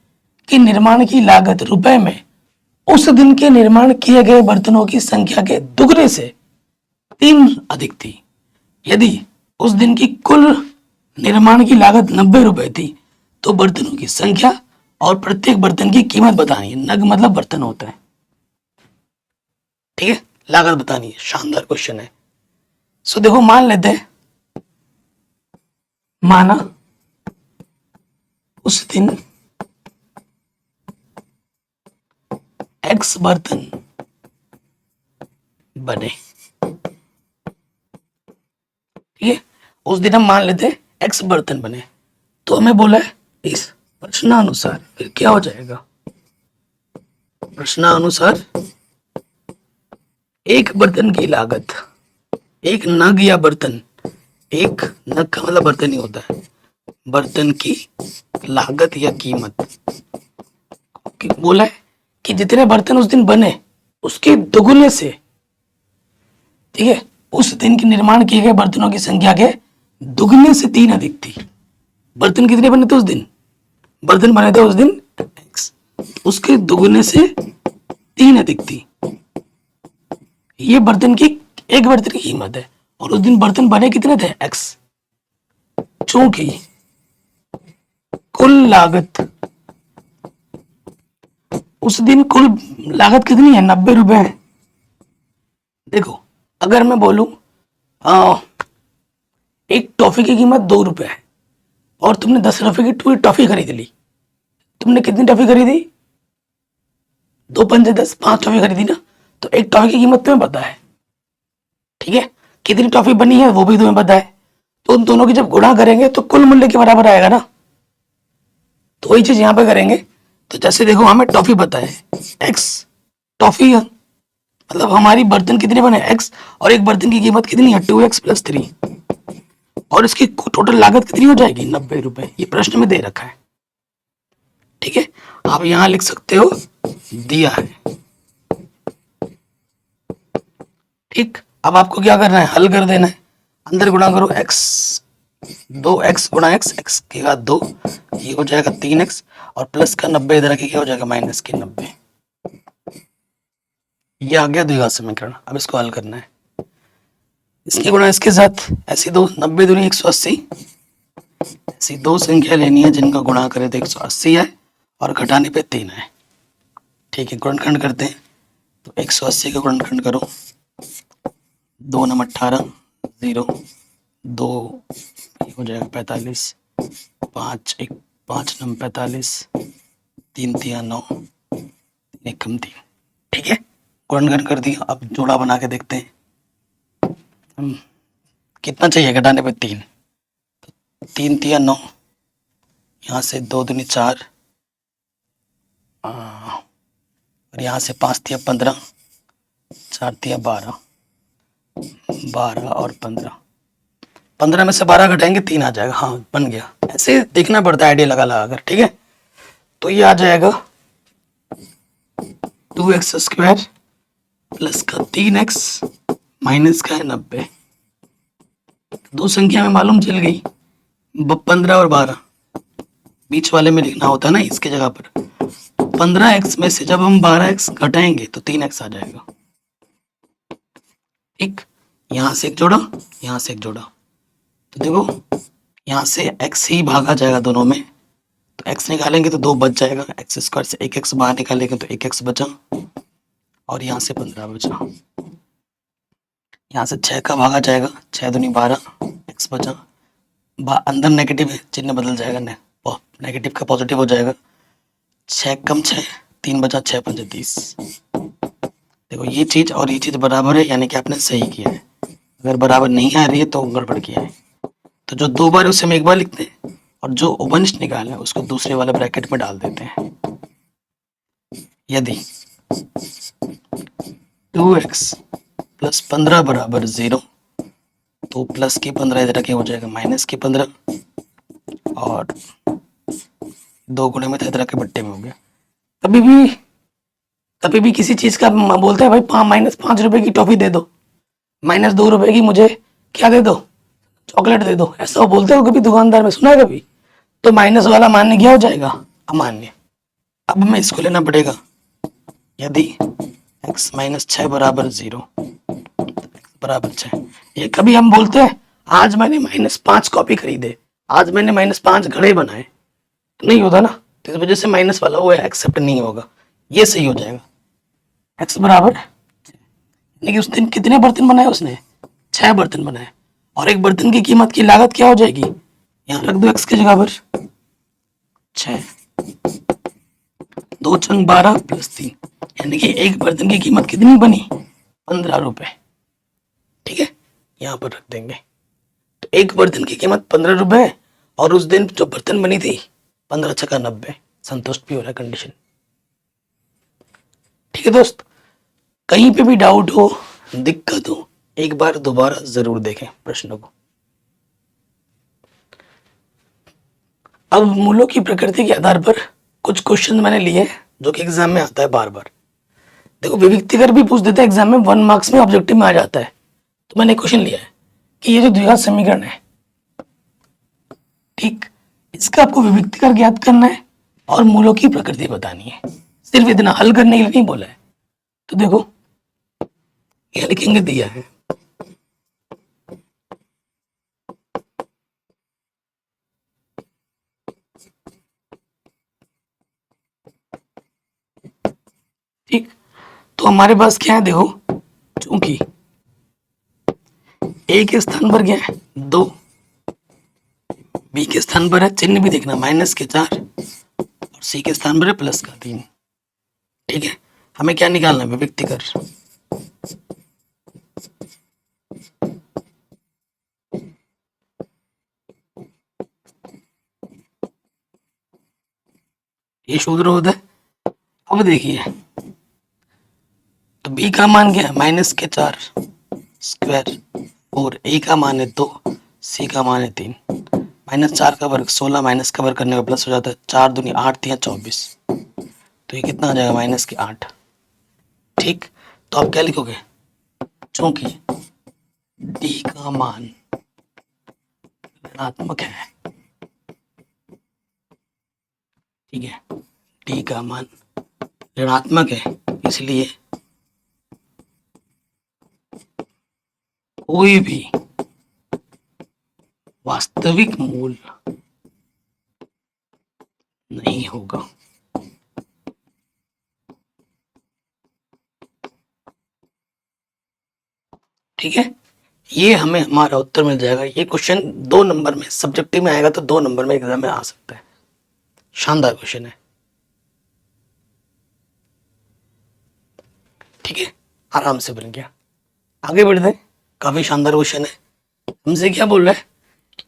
कि निर्माण की लागत रुपए में उस दिन के निर्माण किए गए बर्तनों की संख्या के दुगने से 3 अधिक थी। यदि उस दिन की कुल निर्माण की लागत 90 रुपए थी तो बर्तनों की संख्या और प्रत्येक बर्तन की कीमत बतानी है। नग मतलब बर्तन होता है, ठीक है, लागत बतानी है। शानदार क्वेश्चन है। सो देखो मान लेते हैं, माना उस दिन एक्स बर्तन बने, ठीक है, उस दिन हम मान लेते हैं एक्स बर्तन बने। तो हमें बोला है इस प्रश्नानुसार, फिर क्या हो जाएगा, प्रश्नानुसार एक बर्तन की लागत, एक नग या बर्तन, एक नग का मतलब बर्तन ही होता है, बर्तन की लागत या कीमत, बोला है कि जितने बर्तन उस दिन बने उसके दोगुने से, ठीक है, उस दिन के निर्माण किए गए बर्तनों की संख्या के दुगने से 3 अधिक थी। बर्तन कितने बने थे उस दिन, बर्तन बने थे उस दिन एक्स, उसके दुगने से 3 अधिक थी। ये बर्तन की, एक बर्तन की कीमत है, और उस दिन बर्तन बने कितने थे, एक्स। चूंकि कुल लागत, उस दिन कुल लागत कितनी है, 90 रुपए है। देखो अगर मैं बोलूं एक टॉफी की कीमत 2 रुपए है और तुमने 10 रुपए की पूरी टॉफी खरीद ली, तुमने कितनी टॉफी खरीदी, 2 पंजे 10, 5 टॉफी खरीदी ना। तो एक टॉफी की कीमत तुम्हें पता है, ठीक है, कितनी टॉफी बनी है वो भी तुम्हें पता है। तो उन दोनों की जब गुणा करेंगे तो कुल मूल्य के बराबर आएगा ना। तो वही चीज यहाँ पे करेंगे। तो जैसे देखो हमें टॉफी पता है, एक्स टॉफी है, मतलब हमारी बर्तन कितने बने, एक्स, और एक बर्तन की कीमत कितनी है, 2x + 3, और इसकी टोटल लागत कितनी हो जाएगी, 90 रुपए। ये प्रश्न में दे रखा है, ठीक है, आप यहां लिख सकते हो दिया है, ठीक। अब आपको क्या करना है, हल कर देना है, अंदर गुणा करो x, 2x गुणा x, x के बाद 2, ये हो जाएगा 3x, और प्लस का 90 इधर के क्या हो जाएगा, माइनस के 90। ये आ गया द्विघात समीकरण। अब इसको हल करना है, इसके गुणा इसके साथ, ऐसी दो, 90 दूनी 180, ऐसी दो संख्या लेनी है जिनका गुणा करे तो 180 है और घटाने पे 3 है, ठीक है। गुणनखंड करते हैं, तो 180 का गुणनखंड करो, 2 नम 18, 0, 2 हो जाएगा 45, 5 1, 5 नम 45, 3 तिया 9, 3 एकम 3, ठीक है। गुणनखंड कर दिया। अब जोड़ा बना के देखते हैं, कितना चाहिए घटाने पे 3, 3 तिया 9, यहाँ से 2 दूनी 4, और यहाँ से 5 तिया 15, 4 तिया 12, 12 और 15, 15 में से 12 घटाएंगे 3 आ जाएगा, हाँ बन गया। ऐसे देखना पड़ता है आइडिया लगा लगा कर, ठीक है। तो ये आ जाएगा 2x² प्लस का 3x माइनस का है 90। दो संख्या में मालूम चल गई, 15 और 12 बीच वाले में लिखना होता है ना इसके जगह पर। 15x में से जब हम 12x घटाएंगे तो 3x आ जाएगा, ठीक। यहां से एक जोड़ा, यहां से एक जोड़ा, तो देखो यहाँ से x ही भागा जाएगा दोनों में, तो x निकालेंगे तो 2 बच जाएगा, x² से 1x बाहर निकालेंगे तो 1x बचा, और यहाँ से 15 बचा। यहाँ से 6 का भागा जाएगा, 6 दूनी 12, x बचा, अंदर नेगेटिव है, चिन्ह बदल जाएगा, नेगेटिव का पॉजिटिव हो जाएगा, 6 कम 6, 3 बचा, 6 पंजे 30। देखो ये चीज और ये चीज बराबर है, यानी कि आपने सही किया है। अगर बराबर नहीं आ रही है तो गड़बड़ किया है। तो जो 2 बार उसे हम 1 बार लिखते हैं, और जो उपनिष्ठ निकालना है उसको दूसरे वाले ब्रैकेट में डाल देते हैं। यदि 2x + 15 = 0, तो प्लस की 15 इधर के हो जाएगा माइनस की 15, और 2 गुणे में था इधर के बट्टे में हो गया। कभी भी किसी चीज का बोलते हैं भाई -5 रुपए की टॉफी दे दो, -2 रुपए की मुझे क्या दे दो, चॉकलेट दे दो, ऐसा बोलते हो कभी दुकानदार में, सुना है कभी? तो माइनस वाला मान्य क्या हो जाएगा, अमान्य। अब हमें इसको लेना पड़ेगा, यदि x - 6 = 0, बराबर 6। ये कभी हम बोलते हैं आज मैंने -5 कॉपी खरीदे, आज मैंने -5 घड़े बनाए, नहीं होता ना। तो इस वजह से माइनस वाला वो एक्सेप्ट नहीं होगा, ये सही हो जाएगा। एक्स बराबर, लेकिन उस दिन कितने बर्तन बनाए उसने, 6 बर्तन बनाए, और एक बर्तन की कीमत की लागत क्या हो जाएगी, यहाँ रख दो एक्स की जगह पर 6, 2 चंग 12 प्लस 3, यानी कि एक बर्तन की कीमत कितनी बनी, 15 रुपए। ठीक है, यहाँ पर रख देंगे। तो एक बर्तन की कीमत 15 रुपए है, और उस दिन जो बर्तन बनी थी 15 छक्का 90, संतुष्ट भी हो रहा है कंडीशन। ठीक है दोस्त, कहीं पे भी डाउट हो, दिक्कत हो, एक बार दोबारा जरूर देखें प्रश्नों को। अब मूलों की प्रकृति के आधार पर कुछ क्वेश्चन मैंने लिए जो कि एग्जाम में आता है बार बार। देखो, विविक्तिकर भी पूछ देते हैं एग्जाम में, 1 मार्क्स में ऑब्जेक्टिव में आ जाता है। तो मैंने क्वेश्चन लिया है कि ये जो द्विघात समीकरण है, ठीक, इसका आपको विविक्तिकर ज्ञात करना है और मूलों की प्रकृति बतानी है। सिर्फ इतना, हल करने के लिए नहीं बोला है। तो देखो, ये लिखेंगे, दिया है ठीक। तो हमारे पास क्या है, देखो, चूंकि ए के स्थान पर क्या है 2, बी के स्थान पर है, चिन्ह भी देखना, -4, और सी के स्थान पर है +3। ठीक है, हमें क्या निकालना है, विविक्तिकर। ये शूद्र होता है। अब देखिए, तो बी का मान क्या है, -4 स्क्वायर, और ए का मान है 2, सी का मान है 3, -4 का वर्ग 16, माइनस का वर्ग करने का प्लस हो जाता है, 4 दूनी 8, 3 24, तो ये कितना आ जाएगा, -8। ठीक, तो आप क्या लिखोगे, चूंकि डी का मान ऋणात्मक है, ठीक है, डी का मान ऋणात्मक है, इसलिए कोई भी वास्तविक मूल नहीं होगा। ठीक है, ये हमें हमारा उत्तर मिल जाएगा। ये क्वेश्चन 2 नंबर में सब्जेक्टिव में आएगा, तो 2 नंबर में एग्जाम में आ सकता है। शानदार क्वेश्चन है। ठीक है, आराम से बन गया। आगे बढ़ते हैं, काफी शानदार क्वेश्चन है। हमसे क्या बोल रहा है,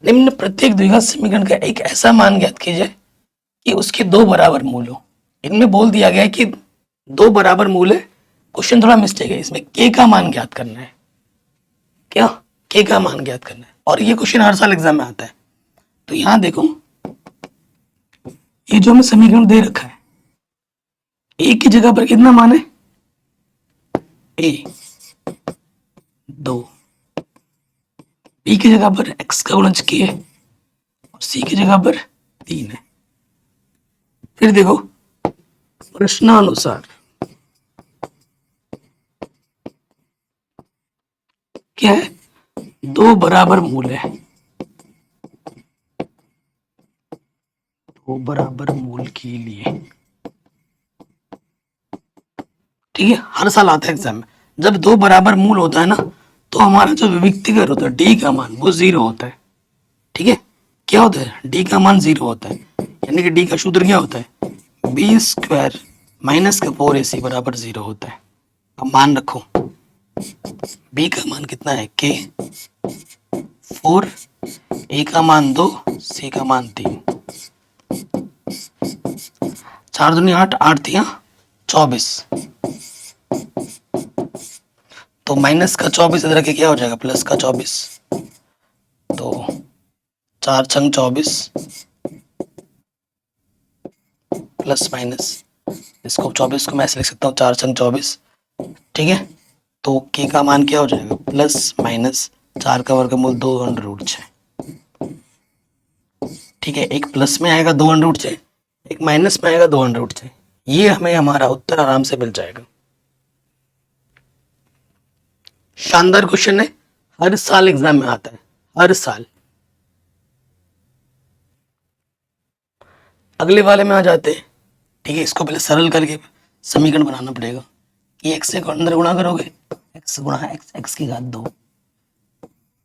निम्न प्रत्येक द्विघात समीकरण का एक ऐसा मान ज्ञात कीजिए कि उसके 2 बराबर मूल हो। इनमें बोल दिया गया है कि 2 बराबर मूल है। क्वेश्चन थोड़ा मिस्टेक है, इसमें के का मान ज्ञात करना है। क्या, के का मान ज्ञात करना है, और ये क्वेश्चन हर साल एग्जाम में आता है। तो यहां देखो, ये जो हमें समीकरण दे रखा है, ए की जगह पर कितना मान है, ए 2, बी की जगह पर एक्स का गुणज के है, और सी की जगह पर 3 है। फिर देखो, प्रश्नानुसार क्या है, 2 बराबर मूल है, 2 बराबर मूल के लिए। ठीक है, हर साल आता है एग्जाम में। जब 2 बराबर मूल होता है ना, तो हमारा जो विविक्तिकर होता है, डी का मान वो 0 होता है। ठीक है, क्या होता है, डी का मान 0 होता है, यानी कि डी का सूत्र क्या होता है, बी स्क्वायर माइनस का 4ac बराबर 0 होता है। अब मान रखो, बी का मान कितना है, के 4, ए का मान 2, सी का मान 3, 4 दूनी 8, 8 3 24, तो माइनस का 24 इधर के क्या हो जाएगा, प्लस का 24, तो 4 छंग 24 प्लस माइनस, इसको 24 को मैं ऐसे लिख सकता हूँ, 4 छंग 24। ठीक है, तो के का मान क्या हो जाएगा, प्लस माइनस 4 का वर्गमूल 2√6। ठीक है, एक प्लस में आएगा 2√6, एक माइनस में आएगा 2√6। ये हमें हमारा उत्तर आराम से मिल जाएगा। शानदार क्वेश्चन है, हर साल एग्जाम में आता है, हर साल। अगले वाले में आ जाते हैं। ठीक है, इसको पहले सरल करके समीकरण बनाना पड़ेगा कि एक्स से अंदर गुणा करोगे, एक्स गुणा एक्स, एक्स की घात 2,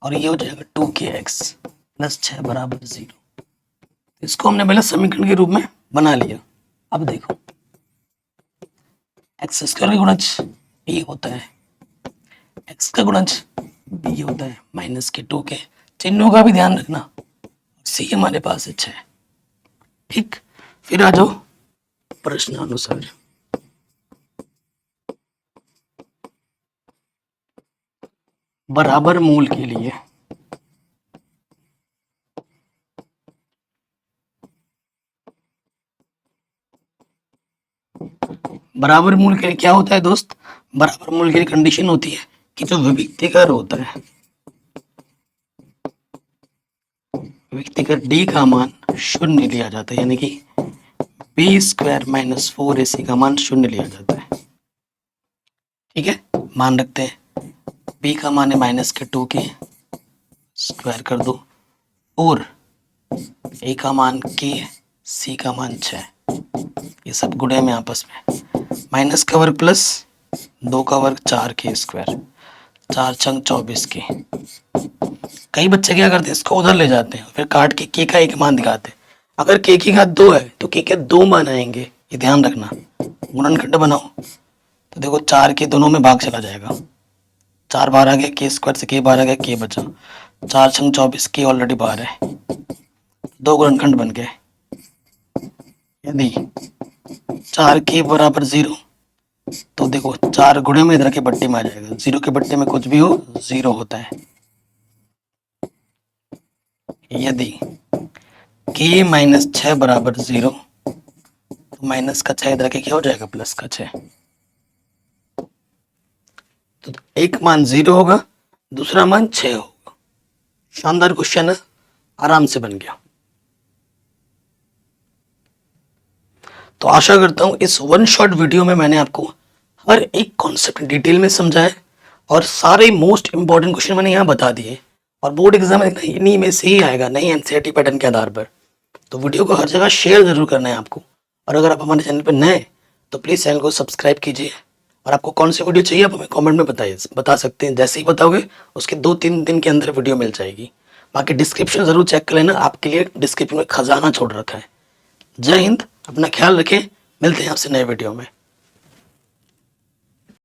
और ये हो जाएगा 2kx प्लस 6 बराबर 0। इसको हमने पहले समीकरण के रूप में बना लिया। अब देखो एक्स स्क्वायर का गुणज ये होता है, एक्स का गुणज ये होता है माइनस के 2 के, चिन्हों का भी ध्यान रखना। सी हमारे पास है 6। ठीक, फिर आ जाओ प्रश्नानुसार। बराबर मूल के लिए बराबर मूल के लिए क्या होता है दोस्त? बराबर मूल के लिए कंडीशन होती है कि जो विविक्तिकर होता है, विविक्तिकर d का मान शून्य लिया जाता है, यानी कि बी स्क्वायर माइनस 4ac का मान शून्य लिया जाता है। ठीक है, मान रखते हैं b का मान है माइनस के 2 के स्क्वायर कर दो, और a का मान k, c का मान 6, ये सब गुणे में आपस में, माइनस का वर्ग प्लस 2 का वर्ग 4 के स्क्वायर, 4 छंग 24 के। कई बच्चे क्या करते हैं, इसको उधर ले जाते हैं फिर काट के k का एक मान दिखाते हैं। अगर k की घात 2 है तो k के 2 मान आएंगे, ये ध्यान रखना। गुणनखंड बनाओ तो देखो 4 के दोनों में भाग चला जाएगा, 4 बाहर आ गया, k स्क्वायर से k बाहर आ गया, k बचा, 4 छंग 24, k ऑलरेडी बाहर है, 2 गुणनखंड बन गए। यदि 4k बराबर 0 तो देखो 4 गुणे में इधर के बट्टे में आ जाएगा, 0 के बट्टे में कुछ भी हो 0 होता है। यदि k माइनस 6 बराबर 0 तो माइनस का 6 इधर के क्या हो जाएगा, प्लस का 6। तो एक मान 0 होगा, दूसरा मान 6 होगा। शानदार क्वेश्चन है, आराम से बन गया। तो आशा करता हूं इस वन शॉट वीडियो में मैंने आपको हर एक कॉन्सेप्ट डिटेल में समझाया और सारे मोस्ट इंपॉर्टेंट क्वेश्चन मैंने यहाँ बता दिए, और बोर्ड एग्जाम इन्हीं में से ही आएगा, नई एनसीईआरटी पैटर्न के आधार पर। तो वीडियो को हर जगह शेयर जरूर करना है आपको, और अगर आप हमारे चैनल पर नए हैं तो प्लीज़ चैनल को सब्सक्राइब कीजिए। और आपको कौन सी वीडियो चाहिए आप हमें कॉमेंट में बता सकते हैं, जैसे ही बताओगे उसके 2-3 दिन के अंदर वीडियो मिल जाएगी। बाकी डिस्क्रिप्शन जरूर चेक कर लेना, आपके लिए डिस्क्रिप्शन में खजाना छोड़ रखा है। जय हिंद, अपना ख्याल रखें, मिलते हैं आपसे नए वीडियो में।